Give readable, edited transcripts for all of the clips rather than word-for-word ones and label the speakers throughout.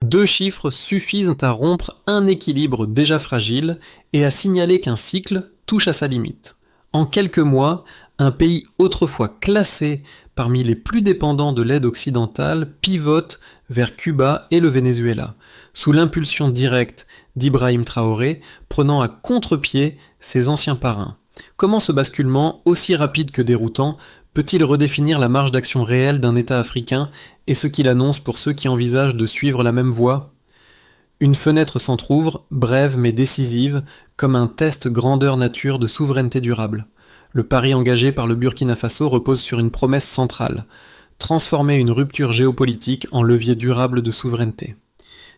Speaker 1: 2 chiffres suffisent à rompre un équilibre déjà fragile et à signaler qu'un cycle touche à sa limite. En quelques mois, un pays autrefois classé parmi les plus dépendants de l'aide occidentale pivote vers Cuba et le Venezuela, sous l'impulsion directe d'Ibrahim Traoré, prenant à contre-pied ses anciens parrains. Comment ce basculement, aussi rapide que déroutant, peut-il redéfinir la marge d'action réelle d'un État africain et ce qu'il annonce pour ceux qui envisagent de suivre la même voie ? Une fenêtre s'entrouvre, brève mais décisive, comme un test grandeur-nature de souveraineté durable. Le pari engagé par le Burkina Faso repose sur une promesse centrale: transformer une rupture géopolitique en levier durable de souveraineté.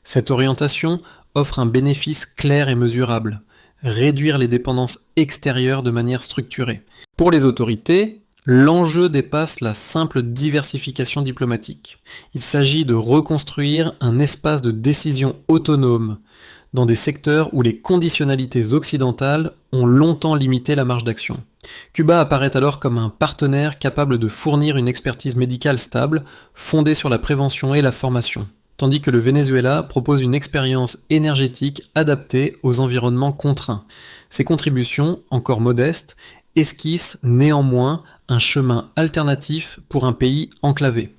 Speaker 1: Cette orientation offre un bénéfice clair et mesurable: réduire les dépendances extérieures de manière structurée. Pour les autorités, l'enjeu dépasse la simple diversification diplomatique. Il s'agit de reconstruire un espace de décision autonome dans des secteurs où les conditionnalités occidentales ont longtemps limité la marge d'action. Cuba apparaît alors comme un partenaire capable de fournir une expertise médicale stable, fondée sur la prévention et la formation, tandis que le Venezuela propose une expérience énergétique adaptée aux environnements contraints. Ces contributions, encore modestes, esquissent néanmoins un chemin alternatif pour un pays enclavé.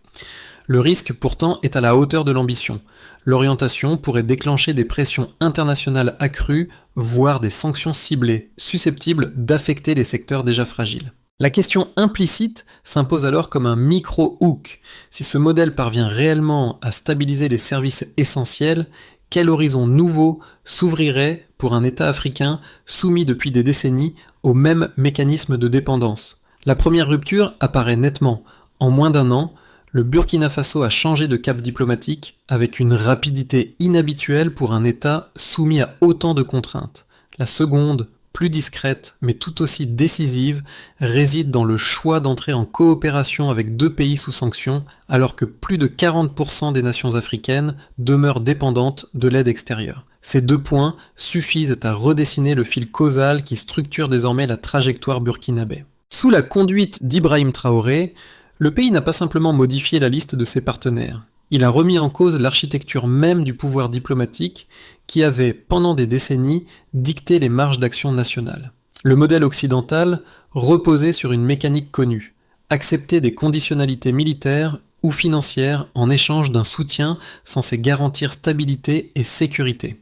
Speaker 1: Le risque pourtant est à la hauteur de l'ambition. L'orientation pourrait déclencher des pressions internationales accrues, voire des sanctions ciblées, susceptibles d'affecter les secteurs déjà fragiles. La question implicite s'impose alors comme un micro-hook. Si ce modèle parvient réellement à stabiliser les services essentiels, quel horizon nouveau s'ouvrirait pour un État africain soumis depuis des décennies aux mêmes mécanismes de dépendance ? La première rupture apparaît nettement. En moins d'1 an, le Burkina Faso a changé de cap diplomatique avec une rapidité inhabituelle pour un État soumis à autant de contraintes. La seconde, plus discrète mais tout aussi décisive, réside dans le choix d'entrer en coopération avec 2 pays sous sanctions, alors que plus de 40% des nations africaines demeurent dépendantes de l'aide extérieure. Ces 2 points suffisent à redessiner le fil causal qui structure désormais la trajectoire burkinabé. Sous la conduite d'Ibrahim Traoré, le pays n'a pas simplement modifié la liste de ses partenaires. Il a remis en cause l'architecture même du pouvoir diplomatique qui avait, pendant des décennies, dicté les marges d'action nationales. Le modèle occidental reposait sur une mécanique connue: accepter des conditionnalités militaires ou financières en échange d'un soutien censé garantir stabilité et sécurité.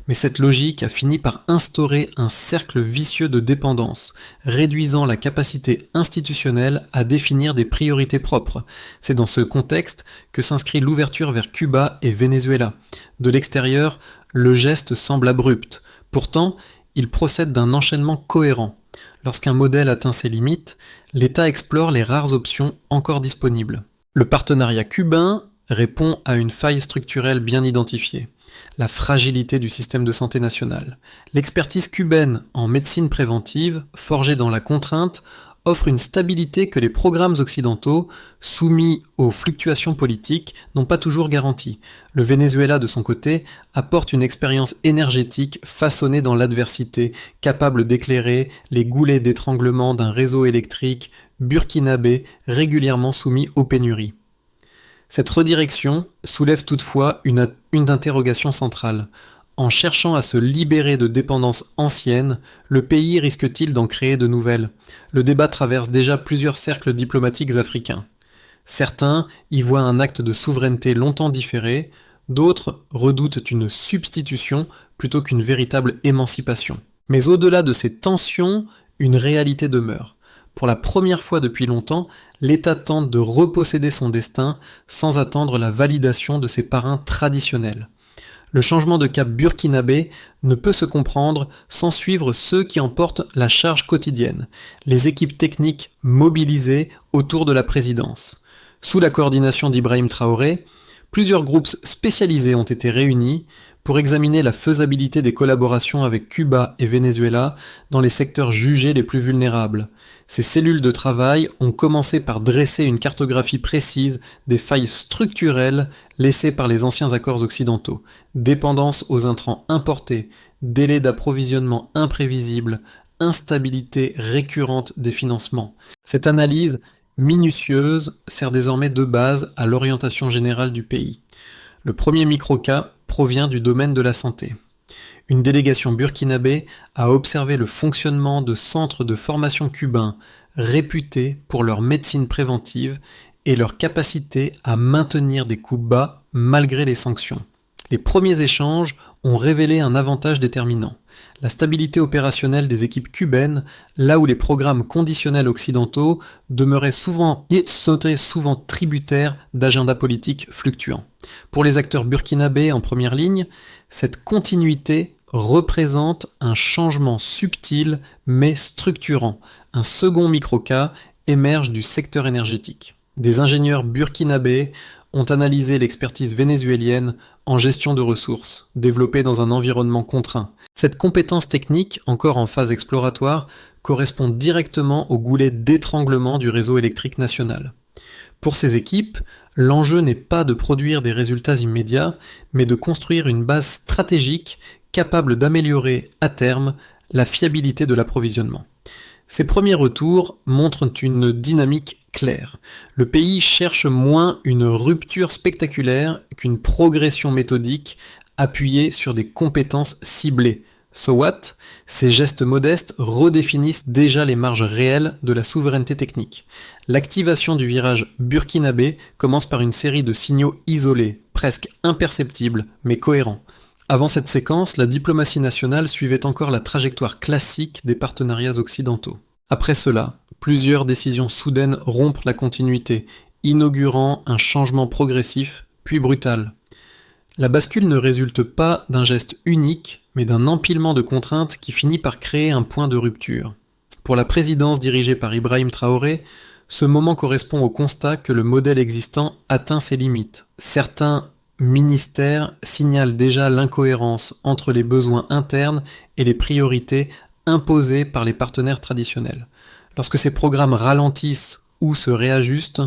Speaker 1: Mais cette logique a fini par instaurer un cercle vicieux de dépendance, réduisant la capacité institutionnelle à définir des priorités propres. C'est dans ce contexte que s'inscrit l'ouverture vers Cuba et Venezuela. De l'extérieur, le geste semble abrupt. Pourtant, il procède d'un enchaînement cohérent. Lorsqu'un modèle atteint ses limites, l'État explore les rares options encore disponibles. Le partenariat cubain répond à une faille structurelle bien identifiée: la fragilité du système de santé national. L'expertise cubaine en médecine préventive, forgée dans la contrainte, offre une stabilité que les programmes occidentaux, soumis aux fluctuations politiques, n'ont pas toujours garantie. Le Venezuela, de son côté, apporte une expérience énergétique façonnée dans l'adversité, capable d'éclairer les goulets d'étranglement d'un réseau électrique burkinabé régulièrement soumis aux pénuries. Cette redirection soulève toutefois une interrogation centrale. En cherchant à se libérer de dépendances anciennes, le pays risque-t-il d'en créer de nouvelles ? Le débat traverse déjà plusieurs cercles diplomatiques africains. Certains y voient un acte de souveraineté longtemps différé, d'autres redoutent une substitution plutôt qu'une véritable émancipation. Mais au-delà de ces tensions, une réalité demeure. Pour la première fois depuis longtemps, l'État tente de reposséder son destin sans attendre la validation de ses parrains traditionnels. Le changement de cap burkinabé ne peut se comprendre sans suivre ceux qui en portent la charge quotidienne, les équipes techniques mobilisées autour de la présidence. Sous la coordination d'Ibrahim Traoré, plusieurs groupes spécialisés ont été réunis pour examiner la faisabilité des collaborations avec Cuba et Venezuela dans les secteurs jugés les plus vulnérables. Ces cellules de travail ont commencé par dresser une cartographie précise des failles structurelles laissées par les anciens accords occidentaux: dépendance aux intrants importés, délais d'approvisionnement imprévisibles, instabilité récurrente des financements. Cette analyse minutieuse sert désormais de base à l'orientation générale du pays. Le premier micro-cas provient du domaine de la santé. Une délégation burkinabé a observé le fonctionnement de centres de formation cubains réputés pour leur médecine préventive et leur capacité à maintenir des coûts bas malgré les sanctions. Les premiers échanges ont révélé un avantage déterminant: la stabilité opérationnelle des équipes cubaines, là où les programmes conditionnels occidentaux demeuraient souvent tributaires d'agendas politiques fluctuants. Pour les acteurs burkinabés en première ligne, cette continuité représente un changement subtil mais structurant. Un second microcas émerge du secteur énergétique. Des ingénieurs burkinabés ont analysé l'expertise vénézuélienne en gestion de ressources, développée dans un environnement contraint. Cette compétence technique, encore en phase exploratoire, correspond directement au goulet d'étranglement du réseau électrique national. Pour ces équipes, l'enjeu n'est pas de produire des résultats immédiats, mais de construire une base stratégique capable d'améliorer, à terme, la fiabilité de l'approvisionnement. Ces premiers retours montrent une dynamique claire. Le pays cherche moins une rupture spectaculaire qu'une progression méthodique appuyée sur des compétences ciblées. So what? Ces gestes modestes redéfinissent déjà les marges réelles de la souveraineté technique. L'activation du virage burkinabé commence par une série de signaux isolés, presque imperceptibles, mais cohérents. Avant cette séquence, la diplomatie nationale suivait encore la trajectoire classique des partenariats occidentaux. Après cela, plusieurs décisions soudaines rompent la continuité, inaugurant un changement progressif, puis brutal. La bascule ne résulte pas d'un geste unique, mais d'un empilement de contraintes qui finit par créer un point de rupture. Pour la présidence dirigée par Ibrahim Traoré, ce moment correspond au constat que le modèle existant atteint ses limites. Certains ministères signalent déjà l'incohérence entre les besoins internes et les priorités imposées par les partenaires traditionnels. Lorsque ces programmes ralentissent ou se réajustent,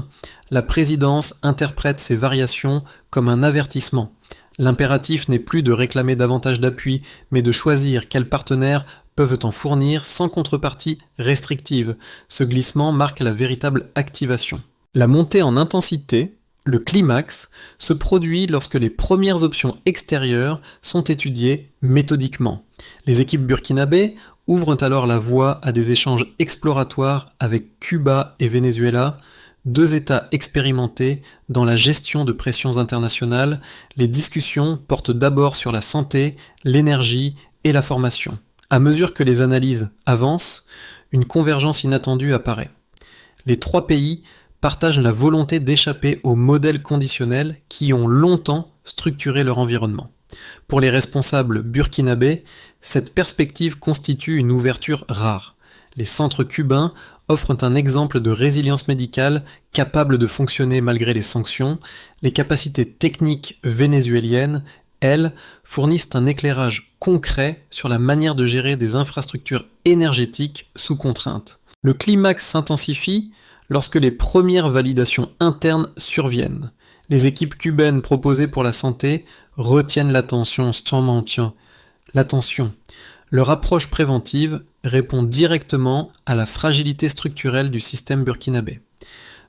Speaker 1: la présidence interprète ces variations comme un avertissement. L'impératif n'est plus de réclamer davantage d'appui, mais de choisir quels partenaires peuvent en fournir sans contrepartie restrictive. Ce glissement marque la véritable activation. La montée en intensité, le climax, se produit lorsque les premières options extérieures sont étudiées méthodiquement. Les équipes burkinabées ouvrent alors la voie à des échanges exploratoires avec Cuba et Venezuela, deux États expérimentés dans la gestion de pressions internationales. Les discussions portent d'abord sur la santé, l'énergie et la formation. À mesure que les analyses avancent, une convergence inattendue apparaît. Les trois pays partagent la volonté d'échapper aux modèles conditionnels qui ont longtemps structuré leur environnement. Pour les responsables burkinabés, cette perspective constitue une ouverture rare. Les centres cubains offrent un exemple de résilience médicale capable de fonctionner malgré les sanctions. Les capacités techniques vénézuéliennes, elles, fournissent un éclairage concret sur la manière de gérer des infrastructures énergétiques sous contrainte. Le climax s'intensifie lorsque les premières validations internes surviennent. Les équipes cubaines proposées pour la santé retiennent l'attention. Leur approche préventive répond directement à la fragilité structurelle du système burkinabé.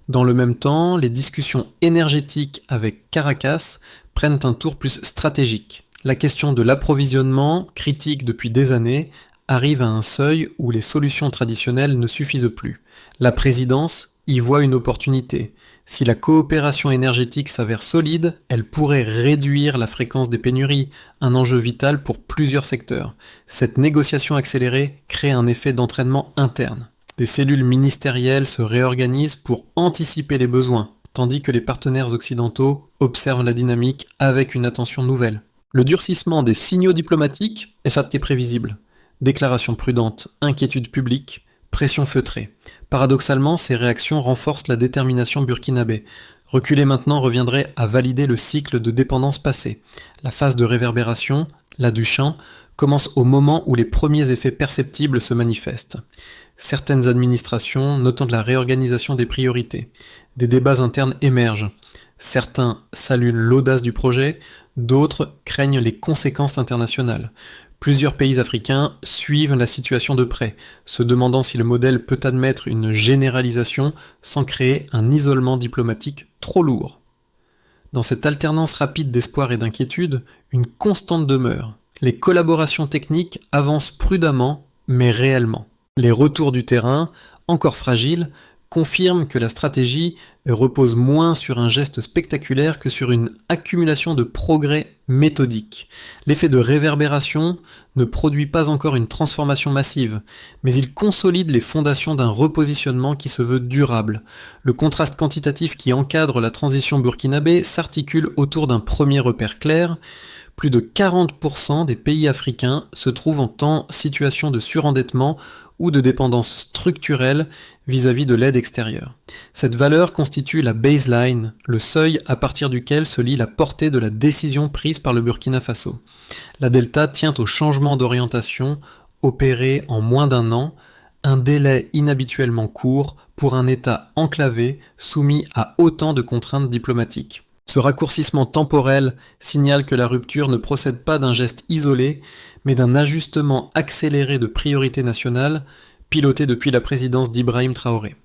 Speaker 1: Dans le même temps, les discussions énergétiques avec Caracas prennent un tour plus stratégique. La question de l'approvisionnement, critique depuis des années, arrive à un seuil où les solutions traditionnelles ne suffisent plus. La présidence y voit une opportunité. Si la coopération énergétique s'avère solide, elle pourrait réduire la fréquence des pénuries, un enjeu vital pour plusieurs secteurs. Cette négociation accélérée crée un effet d'entraînement interne. Des cellules ministérielles se réorganisent pour anticiper les besoins, tandis que les partenaires occidentaux observent la dynamique avec une attention nouvelle. Le durcissement des signaux diplomatiques est certes prévisible. Déclarations prudentes, inquiétude publique, pression feutrée. Paradoxalement, ces réactions renforcent la détermination burkinabé. Reculer maintenant reviendrait à valider le cycle de dépendance passé. La phase de réverbération, la du champ, commence au moment où les premiers effets perceptibles se manifestent. Certaines administrations notant la réorganisation des priorités. Des débats internes émergent. Certains saluent l'audace du projet, d'autres craignent les conséquences internationales. Plusieurs pays africains suivent la situation de près, se demandant si le modèle peut admettre une généralisation sans créer un isolement diplomatique trop lourd. Dans cette alternance rapide d'espoir et d'inquiétude, une constante demeure. Les collaborations techniques avancent prudemment, mais réellement. Les retours du terrain, encore fragiles, confirment que la stratégie repose moins sur un geste spectaculaire que sur une accumulation de progrès méthodiques. L'effet de réverbération ne produit pas encore une transformation massive, mais il consolide les fondations d'un repositionnement qui se veut durable. Le contraste quantitatif qui encadre la transition burkinabé s'articule autour d'un premier repère clair. Plus de 40% des pays africains se trouvent en situation de surendettement ou de dépendance structurelle vis-à-vis de l'aide extérieure. Cette valeur constitue la baseline, le seuil à partir duquel se lie la portée de la décision prise par le Burkina Faso. La delta tient au changement d'orientation opéré en moins d'un an, un délai inhabituellement court pour un État enclavé soumis à autant de contraintes diplomatiques. Ce raccourcissement temporel signale que la rupture ne procède pas d'un geste isolé, mais d'un ajustement accéléré de priorités nationales, piloté depuis la présidence d'Ibrahim Traoré.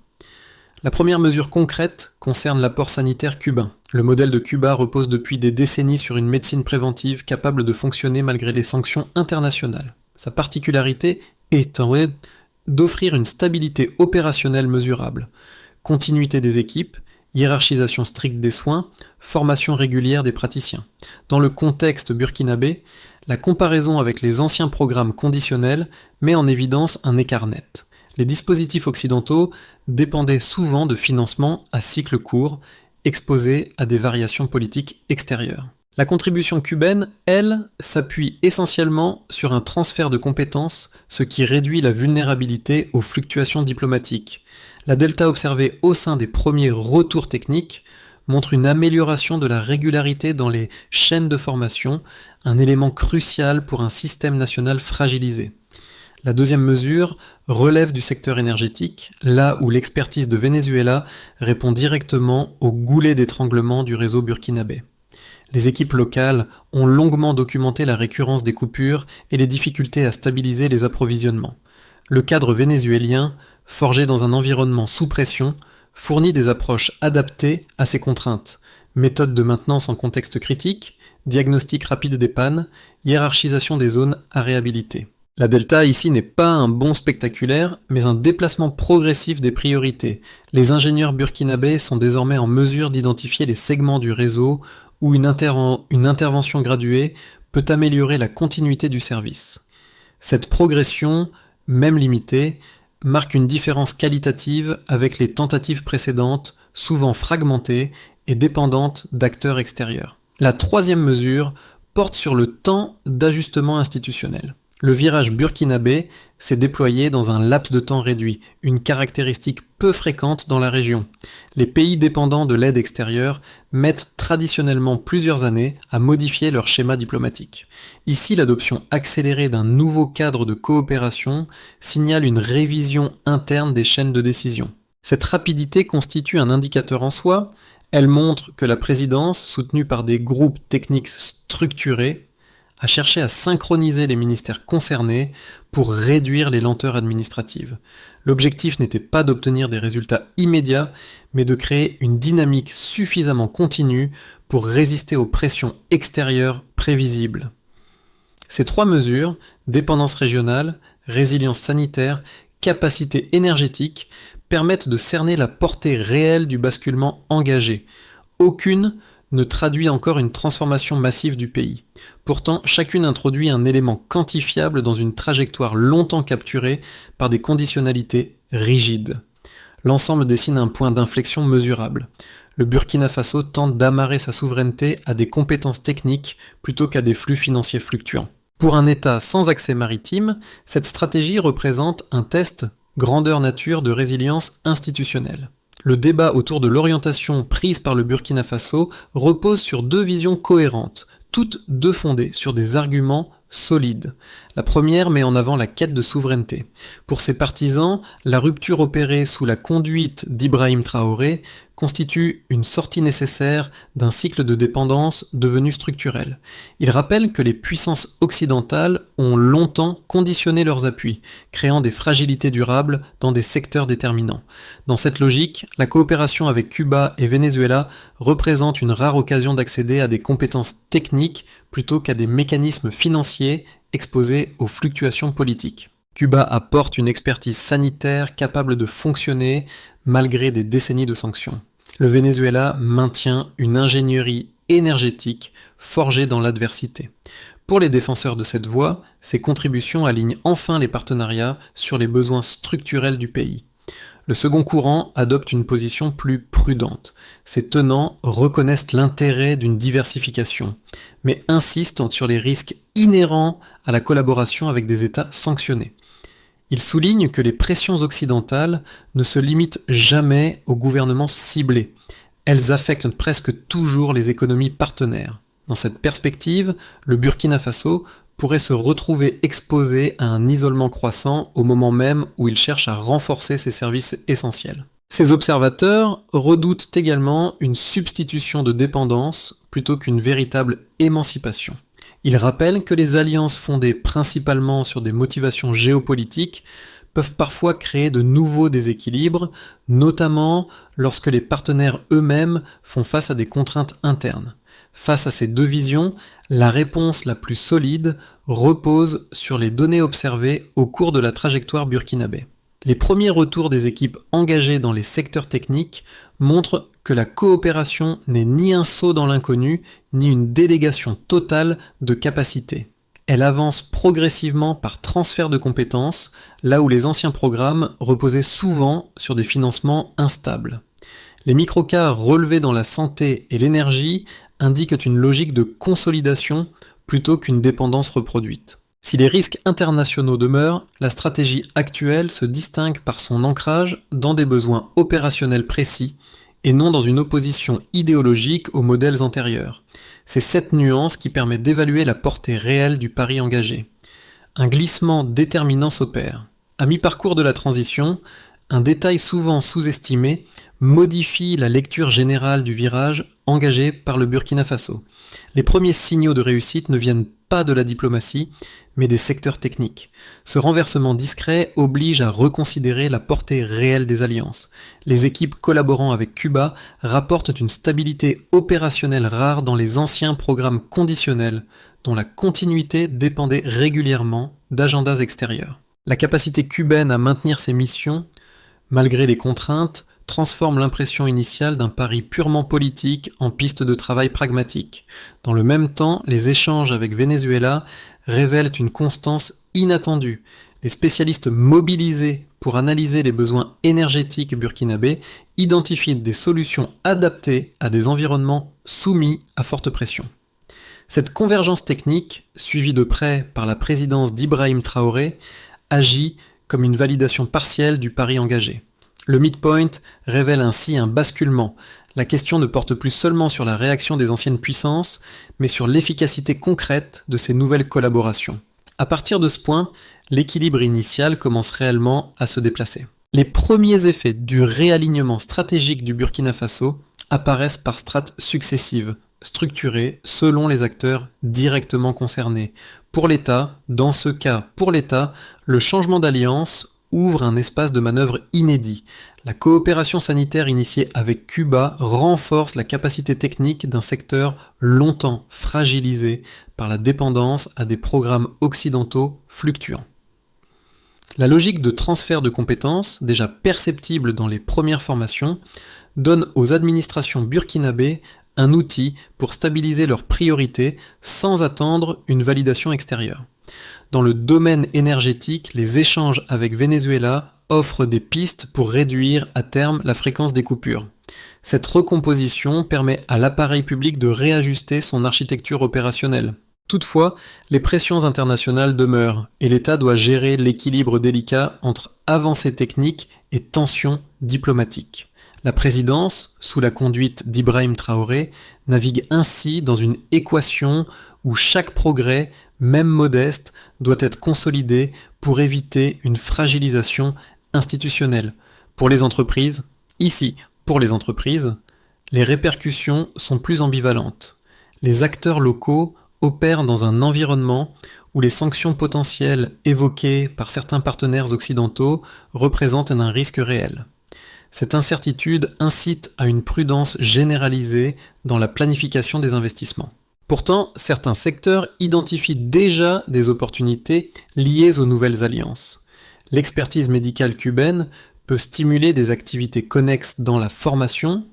Speaker 1: La première mesure concrète concerne l'apport sanitaire cubain. Le modèle de Cuba repose depuis des décennies sur une médecine préventive capable de fonctionner malgré les sanctions internationales. Sa particularité est d'offrir une stabilité opérationnelle mesurable, continuité des équipes, hiérarchisation stricte des soins, formation régulière des praticiens. Dans le contexte burkinabé, la comparaison avec les anciens programmes conditionnels met en évidence un écart net. Les dispositifs occidentaux dépendaient souvent de financements à cycle court, exposés à des variations politiques extérieures. La contribution cubaine, elle, s'appuie essentiellement sur un transfert de compétences, ce qui réduit la vulnérabilité aux fluctuations diplomatiques. La delta observée au sein des premiers retours techniques montre une amélioration de la régularité dans les chaînes de formation, un élément crucial pour un système national fragilisé. La deuxième mesure relève du secteur énergétique, là où l'expertise de Venezuela répond directement au goulet d'étranglement du réseau burkinabé. Les équipes locales ont longuement documenté la récurrence des coupures et les difficultés à stabiliser les approvisionnements. Le cadre vénézuélien, forgé dans un environnement sous pression, fournit des approches adaptées à ces contraintes. Méthode de maintenance en contexte critique, diagnostic rapide des pannes, hiérarchisation des zones à réhabiliter. La delta ici n'est pas un bond spectaculaire, mais un déplacement progressif des priorités. Les ingénieurs burkinabés sont désormais en mesure d'identifier les segments du réseau où une intervention graduée peut améliorer la continuité du service. Cette progression, même limitée, marque une différence qualitative avec les tentatives précédentes, souvent fragmentées et dépendantes d'acteurs extérieurs. La troisième mesure porte sur le temps d'ajustement institutionnel. Le virage burkinabé s'est déployé dans un laps de temps réduit, une caractéristique peu fréquente dans la région. Les pays dépendants de l'aide extérieure mettent traditionnellement plusieurs années à modifier leur schéma diplomatique. Ici, l'adoption accélérée d'un nouveau cadre de coopération signale une révision interne des chaînes de décision. Cette rapidité constitue un indicateur en soi. Elle montre que la présidence, soutenue par des groupes techniques structurés, a cherché à synchroniser les ministères concernés pour réduire les lenteurs administratives. L'objectif n'était pas d'obtenir des résultats immédiats, mais de créer une dynamique suffisamment continue pour résister aux pressions extérieures prévisibles. Ces trois mesures, dépendance régionale, résilience sanitaire, capacité énergétique, permettent de cerner la portée réelle du basculement engagé. Aucune ne traduit encore une transformation massive du pays. Pourtant, chacune introduit un élément quantifiable dans une trajectoire longtemps capturée par des conditionnalités rigides. L'ensemble dessine un point d'inflexion mesurable. Le Burkina Faso tente d'amarrer sa souveraineté à des compétences techniques plutôt qu'à des flux financiers fluctuants. Pour un État sans accès maritime, cette stratégie représente un test grandeur nature de résilience institutionnelle. Le débat autour de l'orientation prise par le Burkina Faso repose sur deux visions cohérentes, toutes deux fondées sur des arguments solides. La première met en avant la quête de souveraineté. Pour ses partisans, la rupture opérée sous la conduite d'Ibrahim Traoré constitue une sortie nécessaire d'un cycle de dépendance devenu structurel. Il rappelle que les puissances occidentales ont longtemps conditionné leurs appuis, créant des fragilités durables dans des secteurs déterminants. Dans cette logique, la coopération avec Cuba et Venezuela représente une rare occasion d'accéder à des compétences techniques plutôt qu'à des mécanismes financiers exposés aux fluctuations politiques. Cuba apporte une expertise sanitaire capable de fonctionner malgré des décennies de sanctions. Le Venezuela maintient une ingénierie énergétique forgée dans l'adversité. Pour les défenseurs de cette voie, ces contributions alignent enfin les partenariats sur les besoins structurels du pays. Le second courant adopte une position plus prudente. Ses tenants reconnaissent l'intérêt d'une diversification, mais insistent sur les risques inhérents à la collaboration avec des États sanctionnés. Il souligne que les pressions occidentales ne se limitent jamais aux gouvernements ciblés. Elles affectent presque toujours les économies partenaires. Dans cette perspective, le Burkina Faso pourrait se retrouver exposé à un isolement croissant au moment même où il cherche à renforcer ses services essentiels. Ces observateurs redoutent également une substitution de dépendance plutôt qu'une véritable émancipation. Ils rappellent que les alliances fondées principalement sur des motivations géopolitiques peuvent parfois créer de nouveaux déséquilibres, notamment lorsque les partenaires eux-mêmes font face à des contraintes internes. Face à ces deux visions, la réponse la plus solide repose sur les données observées au cours de la trajectoire burkinabé. Les premiers retours des équipes engagées dans les secteurs techniques montrent que la coopération n'est ni un saut dans l'inconnu, ni une délégation totale de capacités. Elle avance progressivement par transfert de compétences, là où les anciens programmes reposaient souvent sur des financements instables. Les microcas relevés dans la santé et l'énergie indiquent une logique de consolidation plutôt qu'une dépendance reproduite. Si les risques internationaux demeurent, la stratégie actuelle se distingue par son ancrage dans des besoins opérationnels précis et non dans une opposition idéologique aux modèles antérieurs. C'est cette nuance qui permet d'évaluer la portée réelle du pari engagé. Un glissement déterminant s'opère. À mi-parcours de la transition, un détail souvent sous-estimé modifie la lecture générale du virage engagé par le Burkina Faso. Les premiers signaux de réussite ne viennent pas de la diplomatie, mais des secteurs techniques. Ce renversement discret oblige à reconsidérer la portée réelle des alliances. Les équipes collaborant avec Cuba rapportent une stabilité opérationnelle rare dans les anciens programmes conditionnels, dont la continuité dépendait régulièrement d'agendas extérieurs. La capacité cubaine à maintenir ses missions, malgré les contraintes, transforme l'impression initiale d'un pari purement politique en piste de travail pragmatique. Dans le même temps, les échanges avec Venezuela révèlent une constance inattendue. Les spécialistes mobilisés pour analyser les besoins énergétiques burkinabés identifient des solutions adaptées à des environnements soumis à forte pression. Cette convergence technique, suivie de près par la présidence d'Ibrahim Traoré, agit comme une validation partielle du pari engagé. Le midpoint révèle ainsi un basculement. La question ne porte plus seulement sur la réaction des anciennes puissances, mais sur l'efficacité concrète de ces nouvelles collaborations. À partir de ce point, l'équilibre initial commence réellement à se déplacer. Les premiers effets du réalignement stratégique du Burkina Faso apparaissent par strates successives, structurées selon les acteurs directement concernés. Pour l'État, dans ce cas, le changement d'alliance ouvre un espace de manœuvre inédit. La coopération sanitaire initiée avec Cuba renforce la capacité technique d'un secteur longtemps fragilisé par la dépendance à des programmes occidentaux fluctuants. La logique de transfert de compétences, déjà perceptible dans les premières formations, donne aux administrations burkinabées un outil pour stabiliser leurs priorités sans attendre une validation extérieure. Dans le domaine énergétique, les échanges avec Venezuela offrent des pistes pour réduire à terme la fréquence des coupures. Cette recomposition permet à l'appareil public de réajuster son architecture opérationnelle. Toutefois, les pressions internationales demeurent et l'État doit gérer l'équilibre délicat entre avancées techniques et tensions diplomatiques. La présidence, sous la conduite d'Ibrahim Traoré, navigue ainsi dans une équation où chaque progrès, même modeste, doit être consolidé pour éviter une fragilisation institutionnelle. Pour les entreprises, ici, Pour les entreprises, les répercussions sont plus ambivalentes. Les acteurs locaux opèrent dans un environnement où les sanctions potentielles évoquées par certains partenaires occidentaux représentent un risque réel. Cette incertitude incite à une prudence généralisée dans la planification des investissements. Pourtant, certains secteurs identifient déjà des opportunités liées aux nouvelles alliances. L'expertise médicale cubaine peut stimuler des activités connexes dans la formation,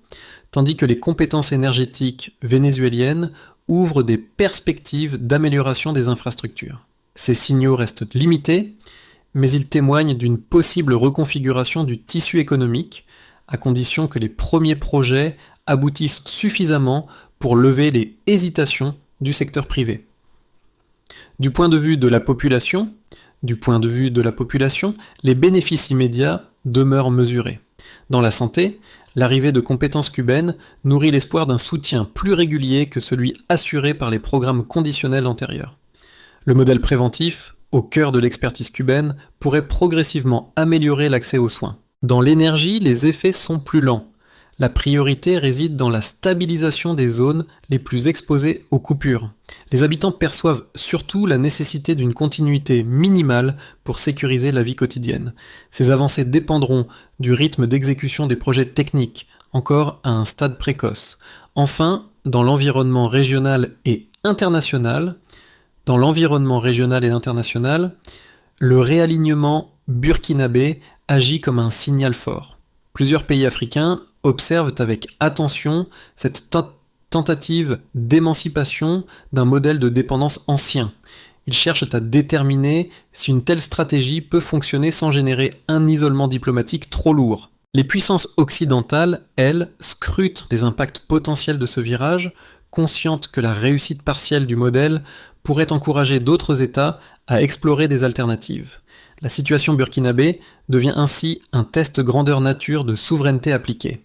Speaker 1: tandis que les compétences énergétiques vénézuéliennes ouvrent des perspectives d'amélioration des infrastructures. Ces signaux restent limités, mais ils témoignent d'une possible reconfiguration du tissu économique, à condition que les premiers projets aboutissent suffisamment pour lever les hésitations du secteur privé. Du point de vue de la population, les bénéfices immédiats demeurent mesurés. Dans la santé, l'arrivée de compétences cubaines nourrit l'espoir d'un soutien plus régulier que celui assuré par les programmes conditionnels antérieurs. Le modèle préventif, au cœur de l'expertise cubaine, pourrait progressivement améliorer l'accès aux soins. Dans l'énergie, les effets sont plus lents. La priorité réside dans la stabilisation des zones les plus exposées aux coupures. Les habitants perçoivent surtout la nécessité d'une continuité minimale pour sécuriser la vie quotidienne. Ces avancées dépendront du rythme d'exécution des projets techniques, encore à un stade précoce. Enfin, dans l'environnement régional et international, le réalignement burkinabé agit comme un signal fort. Plusieurs pays africains observent avec attention cette tentative d'émancipation d'un modèle de dépendance ancien. Ils cherchent à déterminer si une telle stratégie peut fonctionner sans générer un isolement diplomatique trop lourd. Les puissances occidentales, elles, scrutent les impacts potentiels de ce virage, conscientes que la réussite partielle du modèle pourrait encourager d'autres États à explorer des alternatives. La situation burkinabé devient ainsi un test grandeur nature de souveraineté appliquée.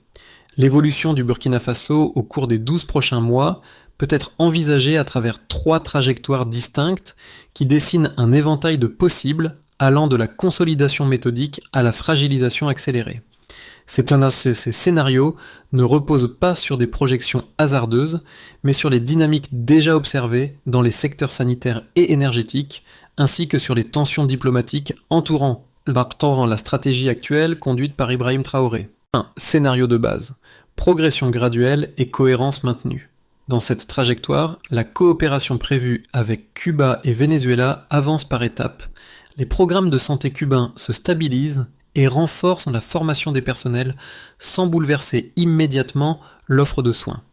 Speaker 1: L'évolution du Burkina Faso au cours des 12 prochains mois peut être envisagée à travers 3 trajectoires distinctes qui dessinent un éventail de possibles allant de la consolidation méthodique à la fragilisation accélérée. Ces scénarios ne reposent pas sur des projections hasardeuses, mais sur les dynamiques déjà observées dans les secteurs sanitaires et énergétiques, ainsi que sur les tensions diplomatiques entourant la stratégie actuelle conduite par Ibrahim Traoré. 1. Scénario de base. Progression graduelle et cohérence maintenue. Dans cette trajectoire, la coopération prévue avec Cuba et Venezuela avance par étapes. Les programmes de santé cubains se stabilisent et renforcent la formation des personnels sans bouleverser immédiatement l'offre de soins.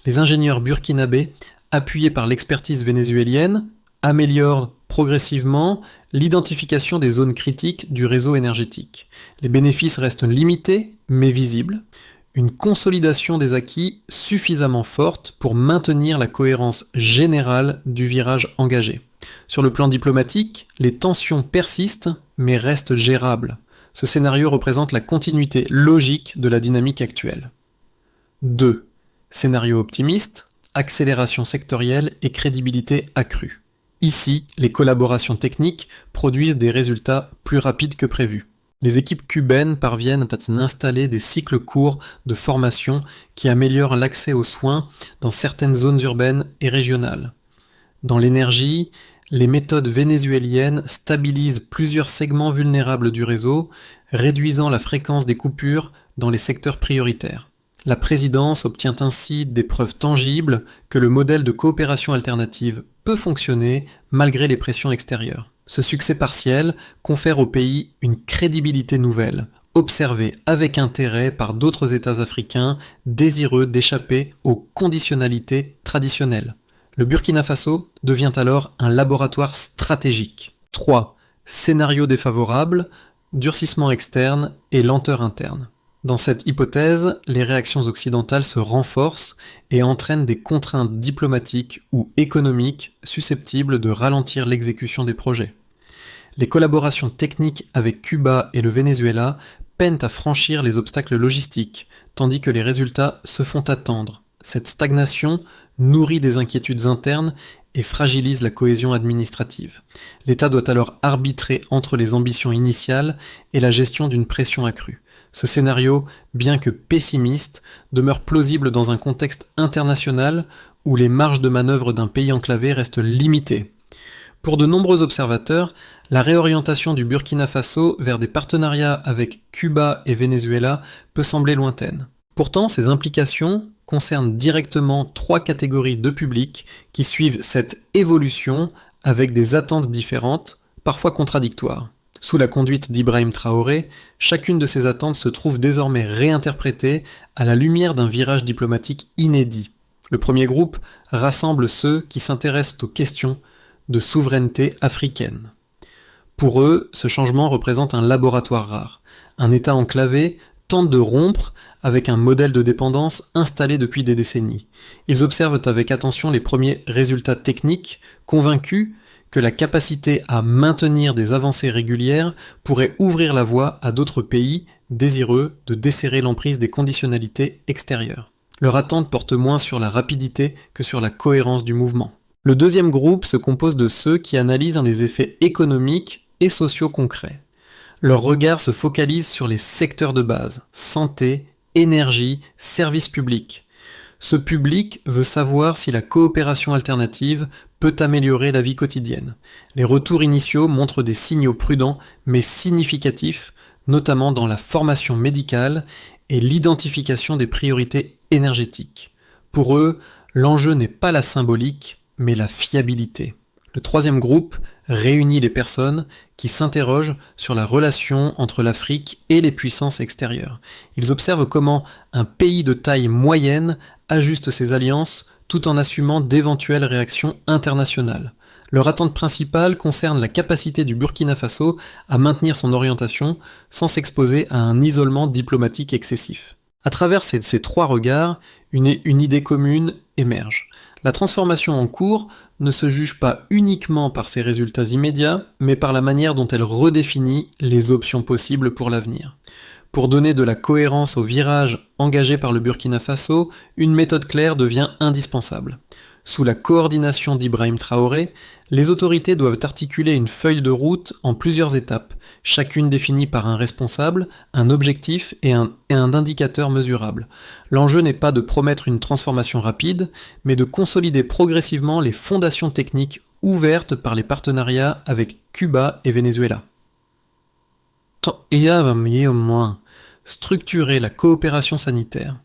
Speaker 1: Les ingénieurs burkinabés, appuyés par l'expertise vénézuélienne, améliorent progressivement l'identification des zones critiques du réseau énergétique. Les bénéfices restent limités, mais visibles. Une consolidation des acquis suffisamment forte pour maintenir la cohérence générale du virage engagé. Sur le plan diplomatique, les tensions persistent, mais restent gérables. Ce scénario représente la continuité logique de la dynamique actuelle. 2. Scénario optimiste, accélération sectorielle et crédibilité accrue. Ici, les collaborations techniques produisent des résultats plus rapides que prévu. Les équipes cubaines parviennent à installer des cycles courts de formation qui améliorent l'accès aux soins dans certaines zones urbaines et régionales. Dans l'énergie, les méthodes vénézuéliennes stabilisent plusieurs segments vulnérables du réseau, réduisant la fréquence des coupures dans les secteurs prioritaires. La présidence obtient ainsi des preuves tangibles que le modèle de coopération alternative peut fonctionner malgré les pressions extérieures. Ce succès partiel confère au pays une crédibilité nouvelle, observée avec intérêt par d'autres États africains désireux d'échapper aux conditionnalités traditionnelles. Le Burkina Faso devient alors un laboratoire stratégique. 3. Scénario défavorable, durcissement externe et lenteur interne. Dans cette hypothèse, les réactions occidentales se renforcent et entraînent des contraintes diplomatiques ou économiques susceptibles de ralentir l'exécution des projets. Les collaborations techniques avec Cuba et le Venezuela peinent à franchir les obstacles logistiques, tandis que les résultats se font attendre. Cette stagnation nourrit des inquiétudes internes et fragilise la cohésion administrative. L'État doit alors arbitrer entre les ambitions initiales et la gestion d'une pression accrue. Ce scénario, bien que pessimiste, demeure plausible dans un contexte international où les marges de manœuvre d'un pays enclavé restent limitées. Pour de nombreux observateurs, la réorientation du Burkina Faso vers des partenariats avec Cuba et Venezuela peut sembler lointaine. Pourtant, ces implications concernent directement 3 catégories de publics qui suivent cette évolution avec des attentes différentes, parfois contradictoires. Sous la conduite d'Ibrahim Traoré, chacune de ces attentes se trouve désormais réinterprétée à la lumière d'un virage diplomatique inédit. Le premier groupe rassemble ceux qui s'intéressent aux questions de souveraineté africaine. Pour eux, ce changement représente un laboratoire rare. Un État enclavé tente de rompre avec un modèle de dépendance installé depuis des décennies. Ils observent avec attention les premiers résultats techniques, convaincus que la capacité à maintenir des avancées régulières pourrait ouvrir la voie à d'autres pays désireux de desserrer l'emprise des conditionnalités extérieures. Leur attente porte moins sur la rapidité que sur la cohérence du mouvement. Le deuxième groupe se compose de ceux qui analysent les effets économiques et sociaux concrets. Leur regard se focalise sur les secteurs de base, santé, énergie, services publics. Ce public veut savoir si la coopération alternative peut améliorer la vie quotidienne. Les retours initiaux montrent des signaux prudents mais significatifs, notamment dans la formation médicale et l'identification des priorités énergétiques. Pour eux, l'enjeu n'est pas la symbolique, mais la fiabilité. Le troisième groupe réunit les personnes qui s'interrogent sur la relation entre l'Afrique et les puissances extérieures. Ils observent comment un pays de taille moyenne ajuste ses alliances tout en assumant d'éventuelles réactions internationales. Leur attente principale concerne la capacité du Burkina Faso à maintenir son orientation sans s'exposer à un isolement diplomatique excessif. À travers ces 3 regards, une idée commune émerge. La transformation en cours ne se juge pas uniquement par ses résultats immédiats, mais par la manière dont elle redéfinit les options possibles pour l'avenir. Pour donner de la cohérence au virage engagé par le Burkina Faso, une méthode claire devient indispensable. Sous la coordination d'Ibrahim Traoré, les autorités doivent articuler une feuille de route en plusieurs étapes, chacune définie par un responsable, un objectif et un indicateur mesurable. L'enjeu n'est pas de promettre une transformation rapide, mais de consolider progressivement les fondations techniques ouvertes par les partenariats avec Cuba et Venezuela. Structurer la coopération sanitaire.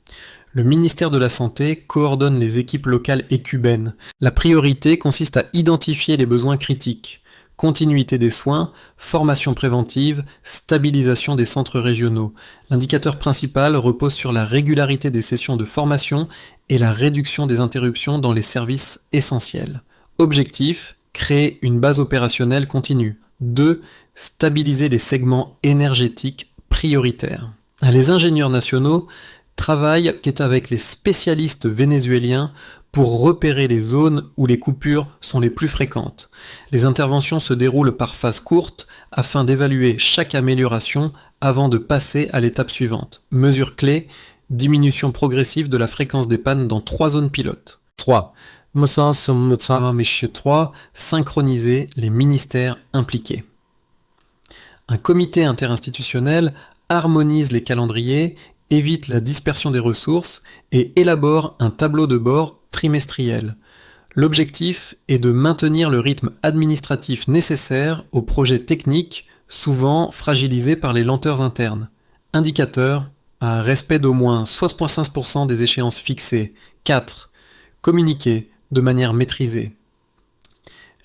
Speaker 1: Le ministère de la Santé coordonne les équipes locales et cubaines. La priorité consiste à identifier les besoins critiques. Continuité des soins, formation préventive, stabilisation des centres régionaux. L'indicateur principal repose sur la régularité des sessions de formation et la réduction des interruptions dans les services essentiels. Objectif, créer une base opérationnelle continue. 2. Stabiliser les segments énergétiques prioritaires. Les ingénieurs nationaux travaillent avec les spécialistes vénézuéliens pour repérer les zones où les coupures sont les plus fréquentes. Les interventions se déroulent par phases courtes afin d'évaluer chaque amélioration avant de passer à l'étape suivante. Mesure clé, diminution progressive de la fréquence des pannes dans 3 zones pilotes. 3. 3. Synchroniser les ministères impliqués. Un comité interinstitutionnel harmonise les calendriers, évite la dispersion des ressources et élabore un tableau de bord trimestriel. L'objectif est de maintenir le rythme administratif nécessaire aux projets techniques, souvent fragilisés par les lenteurs internes. Indicateur, respect d'au moins 65% des échéances fixées. 4. Communiquer de manière maîtrisée.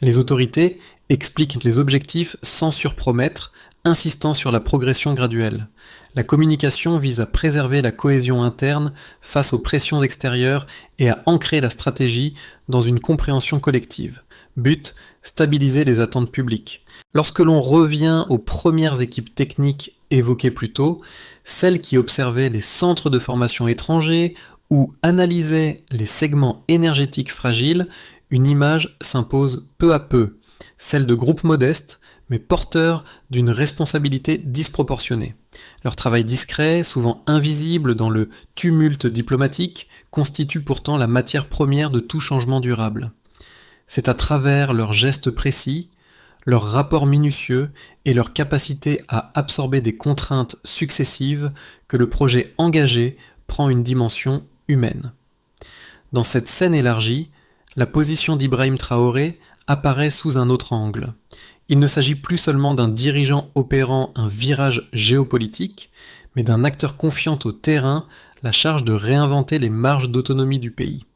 Speaker 1: Les autorités expliquent les objectifs sans surpromettre, insistant sur la progression graduelle. La communication vise à préserver la cohésion interne face aux pressions extérieures et à ancrer la stratégie dans une compréhension collective. But, stabiliser les attentes publiques. Lorsque l'on revient aux premières équipes techniques évoquées plus tôt, celles qui observaient les centres de formation étrangers ou analysaient les segments énergétiques fragiles, une image s'impose peu à peu, celle de groupes modestes, mais porteurs d'une responsabilité disproportionnée. Leur travail discret, souvent invisible dans le tumulte diplomatique, constitue pourtant la matière première de tout changement durable. C'est à travers leurs gestes précis, leur rapport minutieux et leur capacité à absorber des contraintes successives que le projet engagé prend une dimension humaine. Dans cette scène élargie, la position d'Ibrahim Traoré apparaît sous un autre angle. Il ne s'agit plus seulement d'un dirigeant opérant un virage géopolitique, mais d'un acteur confiant au terrain la charge de réinventer les marges d'autonomie du pays.